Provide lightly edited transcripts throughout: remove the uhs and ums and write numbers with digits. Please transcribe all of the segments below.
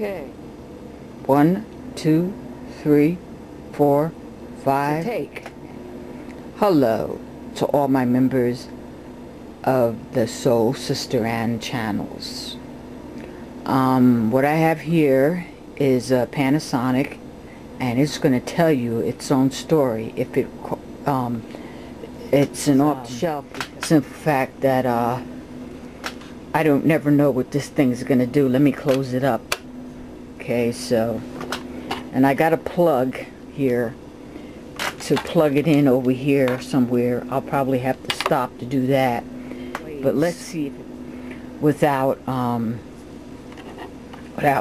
Okay. 1, 2, 3, 4, 5. Take. Hello to all my members of the Soul Sister Ann channels. What I have here is a Panasonic, and it's going to tell you its own story. If it's an off-the-shelf, simple fact that I don't never know what this thing's going to do. Let me close it up. Okay, so, and I got a plug here to plug it in over here somewhere. I'll probably have to stop to do that. But let's see if without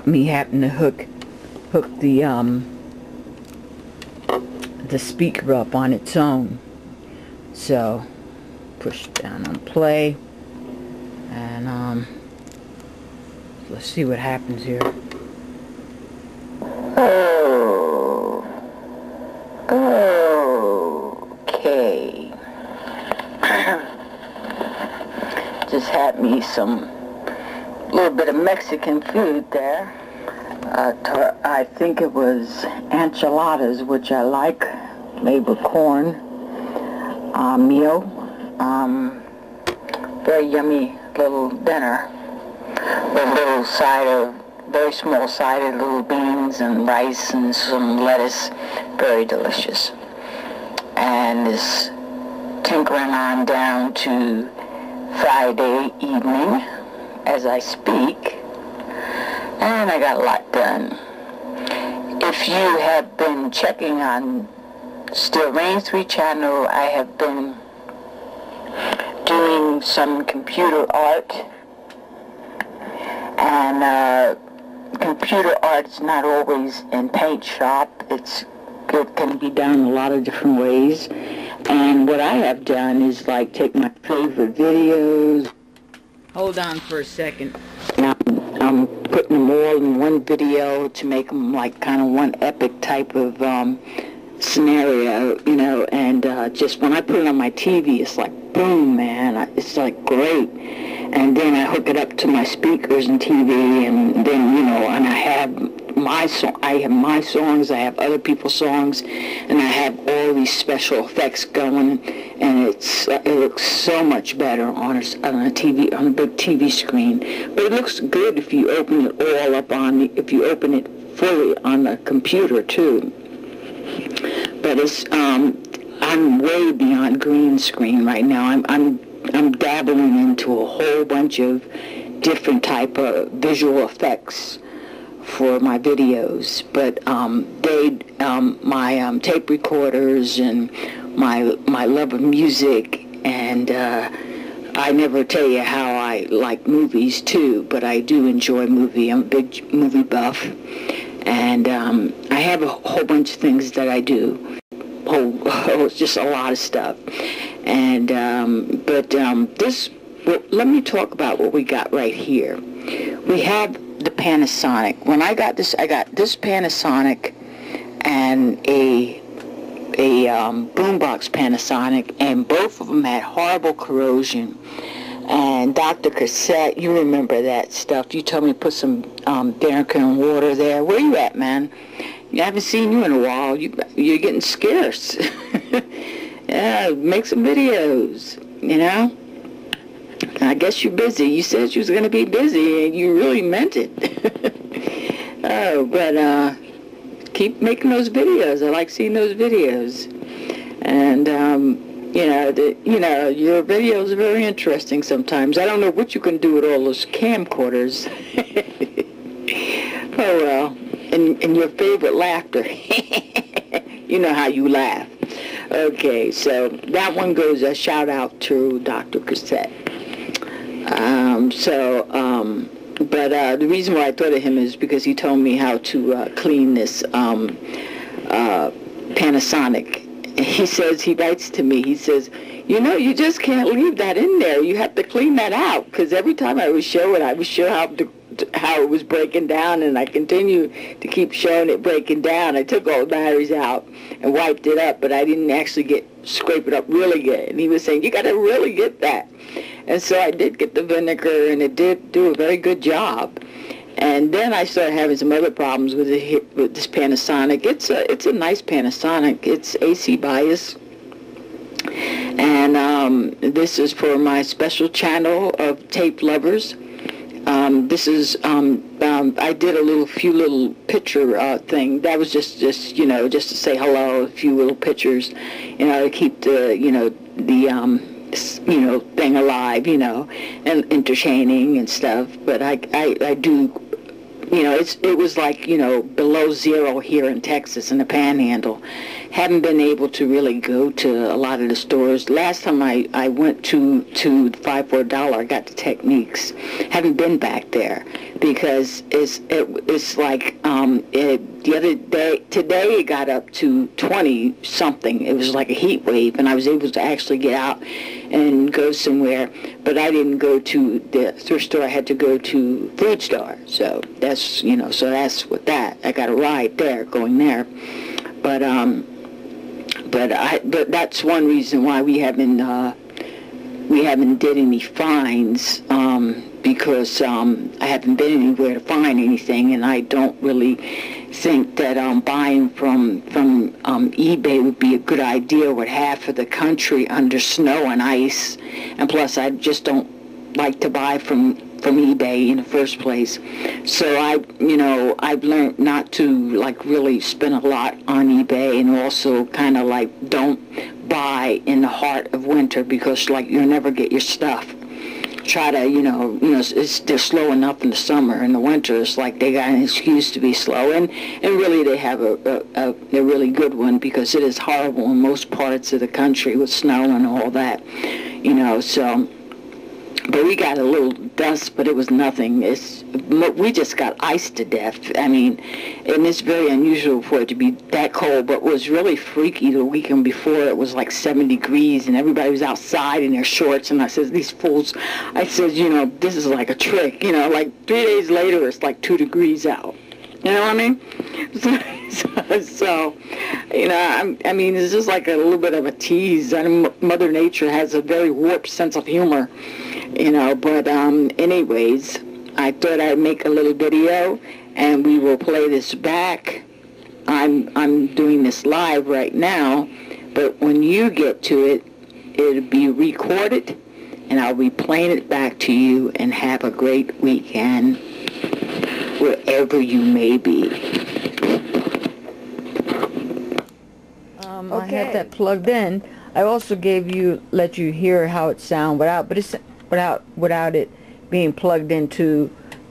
me having to hook the speaker up on its own. So push down on play, and let's see what happens here. Okay. Just had me some little bit of Mexican food there. I think it was enchiladas, which I like, made with corn meal. Very yummy little dinner with a little side of, very small side of little beans and rice and some lettuce. Very delicious. And is tinkering on down to Friday evening as I speak, and I got a lot done. If you have been checking on Still Reign 3 channel, I have been doing some computer art, and computer art is not always in paint shop. It can be done a lot of different ways, and what I have done is like take my favorite videos. Hold on for a second. Now I'm putting them all in one video to make them like kind of one epic type of scenario, you know, and just when I put it on my TV, it's like boom, man, it's like great. And then I hook it up to my speakers and TV, and then, you know, and I have my songs, I have other people's songs, and I have all these special effects going, and it looks so much better on a TV, on a big TV screen. But it looks good if you open it all up if you open it fully on the computer too. But it's I'm way beyond green screen right now. I'm dabbling into a whole bunch of different type of visual effects for my videos, but my tape recorders and my love of music, and I never tell you how I like movies too, but I do enjoy movie. I'm a big movie buff, and I have a whole bunch of things that I do. It's just a lot of stuff, and let me talk about what we got right here. We have the Panasonic. When I got this Panasonic and a boombox Panasonic, and both of them had horrible corrosion. And Dr. Cassette, you remember that stuff. You told me to put some Darrington water there. Where you at, man? I haven't seen you in a while. You're getting scarce. Yeah, make some videos, you know? I guess you're busy. You said you was going to be busy, and you really meant it. Oh, but keep making those videos. I like seeing those videos. And, you know, your videos are very interesting sometimes. I don't know what you can do with all those camcorders. Oh, well. And your favorite laughter. You know how you laugh. Okay, so that one goes a shout out to Dr. Cassette. But the reason why I thought of him is because he told me how to clean this Panasonic. He writes to me, he says, you know, you just can't leave that in there. You have to clean that out, because every time I would show it, I would show how it was breaking down, and I continue to keep showing it breaking down. I took all the batteries out and wiped it up, but I didn't actually scrape it up really good. And he was saying, you got to really get that. And so I did get the vinegar, and it did do a very good job. And then I started having some other problems with this Panasonic. It's a nice Panasonic. It's AC bias. And this is for my special channel of tape lovers. This is I did a few little picture thing. That was just you know, just to say hello, a few little pictures, you know, to keep the thing alive, you know, and entertaining and stuff. But I do, you know, it was like, you know, below zero here in Texas in the Panhandle. Haven't been able to really go to a lot of the stores. Last time I went to $5 I got the Techniques. Haven't been back there because it's like the other day, today it got up to 20 something. It was like a heat wave, and I was able to actually get out and go somewhere, but I didn't go to the thrift store. I had to go to Food Store. So that's, you know, so that's what that. I got a ride there, going there. But that's one reason why we haven't did any finds, because I haven't been anywhere to find anything, and I don't really think that buying from eBay would be a good idea with half of the country under snow and ice. And plus, I just don't like to buy from eBay in the first place. So I've learned not to like really spend a lot on eBay, and also kind of like don't buy in the heart of winter, because like you'll never get your stuff. Try to, they're slow enough in the summer. In the winter, it's like they got an excuse to be slow, and really they have a really good one, because it is horrible in most parts of the country with snow and all that, you know. So, but we got a little dust, but it was nothing. We just got iced to death. I mean, and it's very unusual for it to be that cold. But what was really freaky the weekend before, it was like 7 degrees, and everybody was outside in their shorts. And I said, these fools, I said, you know, this is like a trick. You know, like 3 days later, it's like 2 degrees out. You know what I mean? So you know, I mean, it's just like a little bit of a tease. And Mother Nature has a very warped sense of humor, you know. But anyways, I thought I'd make a little video, and we will play this back. I'm doing this live right now, but when you get to it, it'll be recorded, and I'll be playing it back to you. And have a great weekend wherever you may be. Okay. I had that plugged in. I also let you hear how it sounds without it being plugged into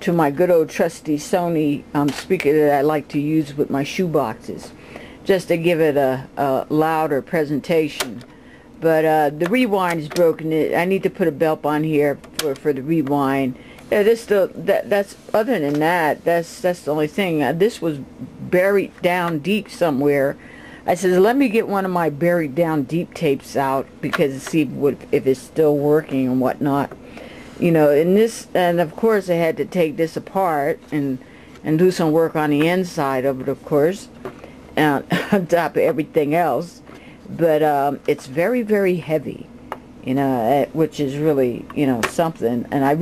my good old trusty Sony speaker that I like to use with my shoe boxes, just to give it a louder presentation. But the rewind is broken. I need to put a belt on here for the rewind. Yeah, that's other than that, that's the only thing. This was buried down deep somewhere. I said, let me get one of my buried down deep tapes out, because to see if it's still working and whatnot. You know, and of course I had to take this apart and do some work on the inside of it, of course, on top of everything else. But it's very, very heavy, you know, which is really, you know, something. And I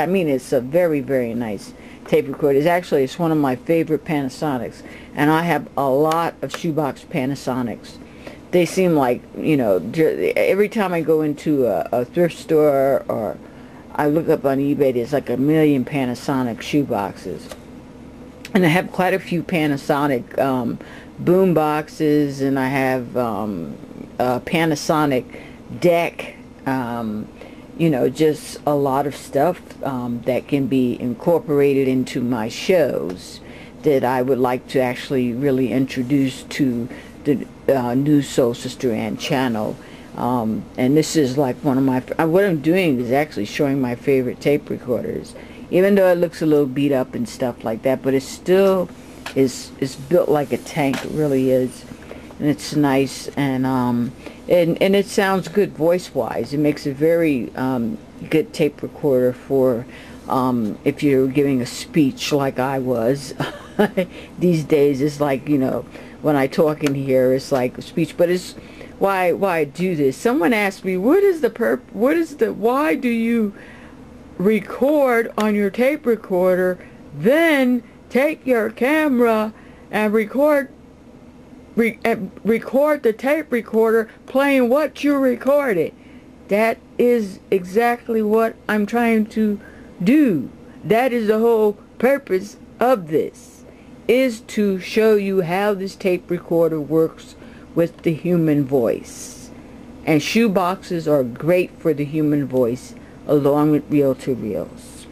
mean, it's a very, very nice tape recorder. It's one of my favorite Panasonics, and I have a lot of shoebox Panasonics. They seem like, you know, every time I go into a thrift store or I look up on eBay, there's like a million Panasonic shoeboxes. And I have quite a few Panasonic boom boxes, and I have a Panasonic deck, you know, just a lot of stuff that can be incorporated into my shows that I would like to actually really introduce to the new Soul Sister Ann channel. And this is like one of my, what I'm doing is actually showing my favorite tape recorders, even though it looks a little beat up and stuff like that, but it still is built like a tank. It really is. And it's nice, and it sounds good voice wise. It makes a very good tape recorder for if you're giving a speech like I was. These days it's like, you know, when I talk in here it's like a speech. But it's why I do this. Someone asked me, why do you record on your tape recorder then take your camera and record the tape recorder playing what you recorded. That is exactly what I'm trying to do. That is the whole purpose of this, is to show you how this tape recorder works with the human voice. And shoeboxes are great for the human voice, along with reel-to-reels.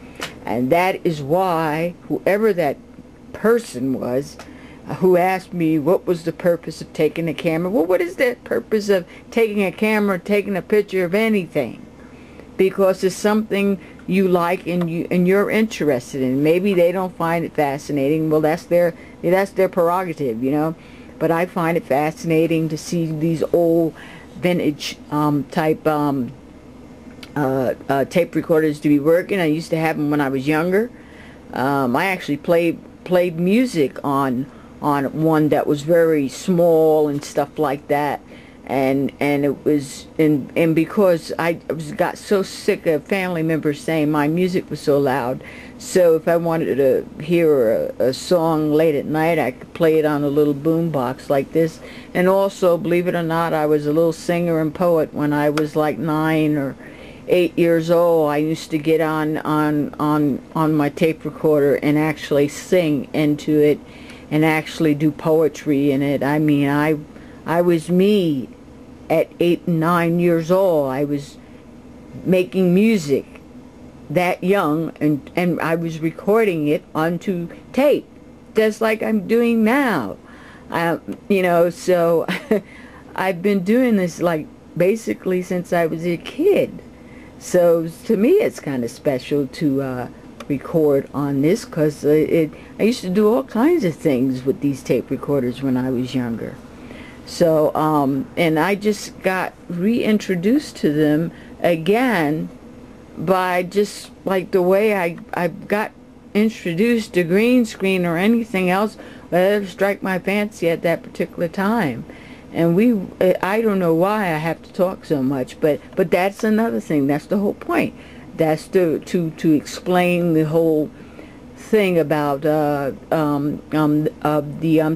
And that is why whoever that person was who asked me what was the purpose of taking a camera. Well, what is the purpose of taking a camera, taking a picture of anything? Because it's something you like and you're interested in. Maybe they don't find it fascinating. Well, that's their prerogative, you know. But I find it fascinating to see these old vintage type tape recorders to be working. I used to have them when I was younger. I actually played music on one that was very small and stuff like that, and it was and because I got so sick of family members saying my music was so loud, so if I wanted to hear a song late at night, I could play it on a little boom box like this. And also, believe it or not, I was a little singer and poet when I was like 9 or 8 years old. I used to get on my tape recorder and actually sing into it and actually do poetry in it. I mean, I was me at 8 and 9 years old. I was making music that young, and I was recording it onto tape, just like I'm doing now. You know, so I've been doing this like basically since I was a kid. So to me, it's kind of special to record on this, because I used to do all kinds of things with these tape recorders when I was younger. So and I just got reintroduced to them again by just like the way I got introduced to green screen or anything else that struck my fancy at that particular time. And I don't know why I have to talk so much, but that's another thing. That's the whole point. That's to explain the whole thing about the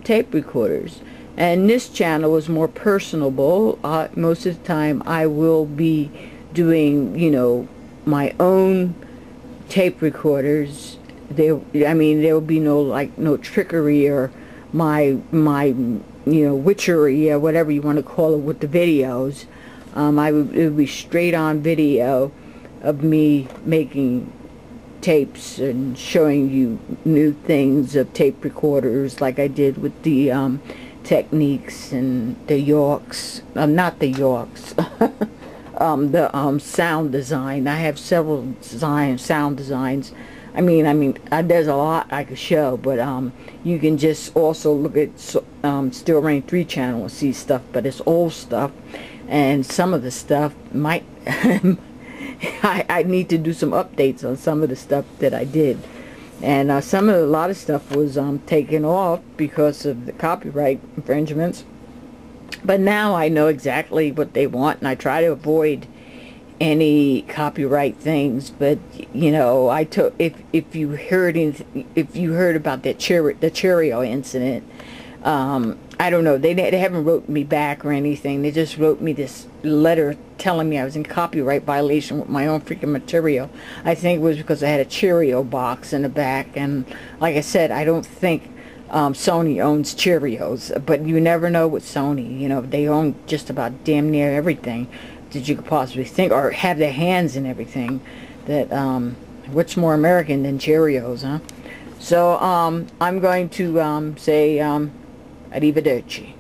tape recorders. And this channel is more personable. Most of the time I will be doing, you know, my own tape recorders. I mean, there will be no trickery or my you know, witchery or whatever you want to call it with the videos. It would be straight on video of me making tapes and showing you new things of tape recorders, like I did with the Techniques and the Yorks, not the Yorks, the sound design. I have several sound designs. I mean, there's a lot I could show, but you can just also look at Still Rain 3 channel and see stuff, but it's old stuff, and some of the stuff might I need to do some updates on some of the stuff that I did, and a lot of stuff was taken off because of the copyright infringements. But now I know exactly what they want, and I try to avoid any copyright things. But you know, if you heard about that the Cheerio incident, I don't know, they haven't wrote me back or anything. They just wrote me this letter telling me I was in copyright violation with my own freaking material. I think it was because I had a Cheerio box in the back, and like I said, I don't think Sony owns Cheerios, but you never know with Sony. You know, they own just about damn near everything that you could possibly think, or have their hands in everything. That what's more American than Cheerios, huh? So I'm going to say arrivederci.